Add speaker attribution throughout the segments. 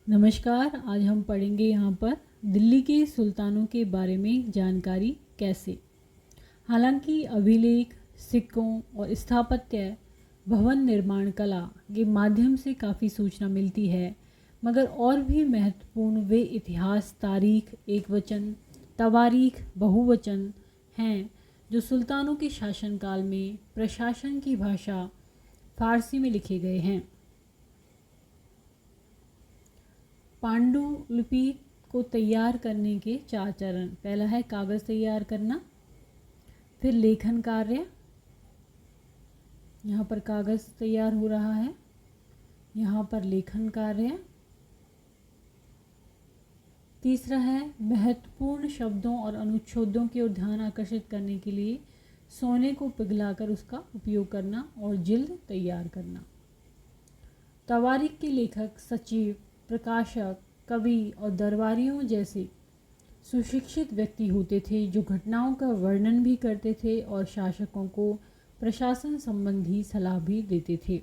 Speaker 1: नमस्कार। आज हम पढ़ेंगे यहाँ पर दिल्ली के सुल्तानों के बारे में जानकारी कैसे। हालांकि अभिलेख, सिक्कों और स्थापत्य भवन निर्माण कला के माध्यम से काफ़ी सूचना मिलती है, मगर और भी महत्वपूर्ण वे इतिहास, तारीख एकवचन, तवारीख बहुवचन हैं जो सुल्तानों के शासनकाल में प्रशासन की भाषा फारसी में लिखे गए हैं। पांडुलिपि को तैयार करने के 4 चरण। पहला है कागज़ तैयार करना, फिर लेखन कार्य, यहाँ पर कागज़ तैयार हो रहा है, यहाँ पर लेखन कार्य। तीसरा है महत्वपूर्ण शब्दों और अनुच्छेदों की ओर ध्यान आकर्षित करने के लिए सोने को पिघलाकर उसका उपयोग करना और जिल्द तैयार करना। तवारीख के लेखक सचिव, प्रकाशक, कवि और दरबारियों जैसे सुशिक्षित व्यक्ति होते थे जो घटनाओं का वर्णन भी करते थे और शासकों को प्रशासन संबंधी सलाह भी देते थे।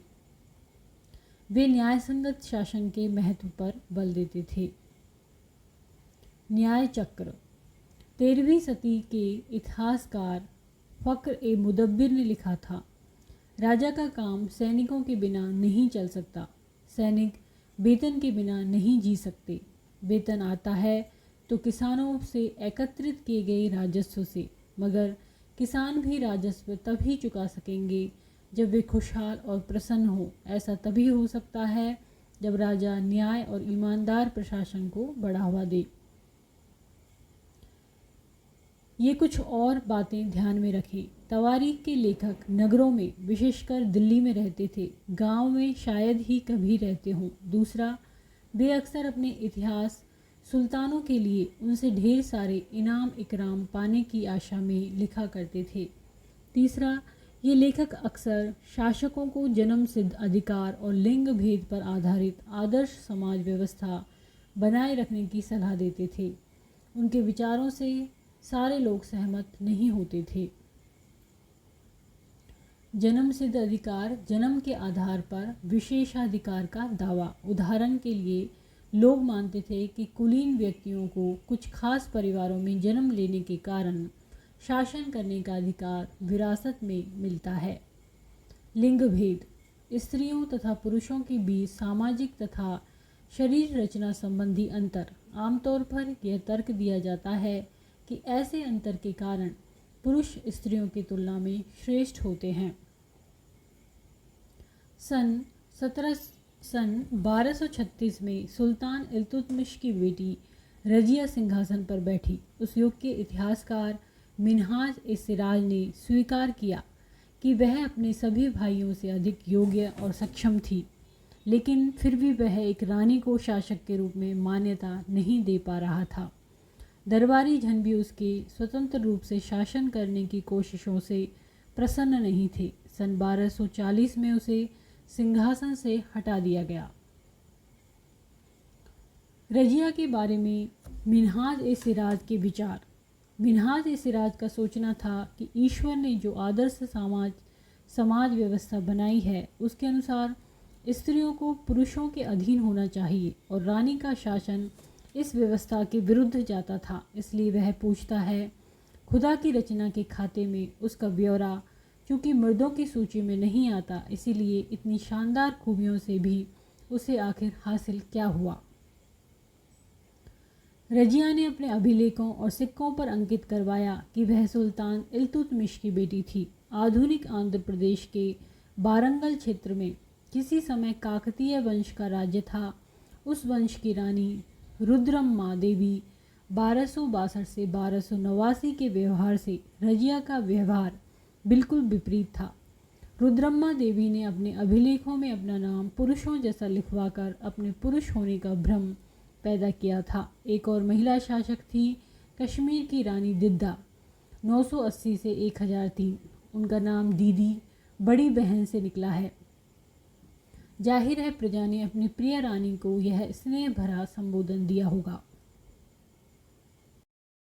Speaker 1: वे न्यायसंगत शासन के महत्व पर बल देते थे। न्याय चक्र। 13वीं सदी के इतिहासकार फ़ख्र-ए-मुदब्बिर ने लिखा था, राजा का काम सैनिकों के बिना नहीं चल सकता। सैनिक वेतन के बिना नहीं जी सकते। वेतन आता है तो किसानों से एकत्रित किए गए राजस्व से, मगर किसान भी राजस्व तभी चुका सकेंगे जब वे खुशहाल और प्रसन्न हो। ऐसा तभी हो सकता है जब राजा न्याय और ईमानदार प्रशासन को बढ़ावा दे। ये कुछ और बातें ध्यान में रखें। तवारीख के लेखक नगरों में, विशेषकर दिल्ली में रहते थे, गांव में शायद ही कभी रहते हों। दूसरा, वे अक्सर अपने इतिहास सुल्तानों के लिए उनसे ढेर सारे इनाम इकराम पाने की आशा में लिखा करते थे। तीसरा, ये लेखक अक्सर शासकों को जन्म सिद्ध अधिकार और लिंग भेद पर आधारित आदर्श समाज व्यवस्था बनाए रखने की सलाह देते थे। उनके विचारों से सारे लोग सहमत नहीं होते थे। जन्म सिद्ध अधिकार, जन्म के आधार पर विशेषाधिकार का दावा। उदाहरण के लिए लोग मानते थे कि कुलीन व्यक्तियों को कुछ खास परिवारों में जन्म लेने के कारण शासन करने का अधिकार विरासत में मिलता है। लिंग भेद। स्त्रियों तथा पुरुषों के बीच सामाजिक तथा शरीर रचना संबंधी अंतर। आमतौर पर यह तर्क दिया जाता है कि ऐसे अंतर के कारण पुरुष स्त्रियों की तुलना में श्रेष्ठ होते हैं। सन 1236 में सुल्तान इल्तुतमिश की बेटी रजिया सिंहासन पर बैठी। उस युग के इतिहासकार मिन्हाज-ए-सिराज ने स्वीकार किया कि वह अपने सभी भाइयों से अधिक योग्य और सक्षम थी, लेकिन फिर भी वह एक रानी को शासक के रूप में मान्यता नहीं दे पा रहा था। दरबारी जन भी उसके स्वतंत्र रूप से शासन करने की कोशिशों से प्रसन्न नहीं थे। सन 1240 में उसे सिंहासन से हटा दिया गया। रजिया के बारे में मिन्हाज-ए-सिराज के विचार। मिन्हाज-ए-सिराज का सोचना था कि ईश्वर ने जो आदर्श समाज व्यवस्था बनाई है, उसके अनुसार स्त्रियों को पुरुषों के अधीन होना चाहिए और रानी का शासन इस व्यवस्था के विरुद्ध जाता था। इसलिए वह पूछता है, खुदा की रचना के खाते में उसका ब्यौरा चूँकि मर्दों की सूची में नहीं आता, इसीलिए इतनी शानदार खूबियों से भी उसे आखिर हासिल क्या हुआ। रजिया ने अपने अभिलेखों और सिक्कों पर अंकित करवाया कि वह सुल्तान इल्तुतमिश की बेटी थी। आधुनिक आंध्र प्रदेश के वारंगल क्षेत्र में किसी समय काकतीय वंश का राज्य था। उस वंश की रानी रुद्रम्मा देवी 1262 से 1289 के व्यवहार से रजिया का व्यवहार बिल्कुल विपरीत था। रुद्रम्मा देवी ने अपने अभिलेखों में अपना नाम पुरुषों जैसा लिखवाकर अपने पुरुष होने का भ्रम पैदा किया था। एक और महिला शासक थी कश्मीर की रानी दिद्दा, 980 से 1003। उनका नाम दीदी, बड़ी बहन से निकला है। जाहिर है प्रजा ने अपनी प्रिय रानी को यह स्नेह भरा संबोधन दिया होगा।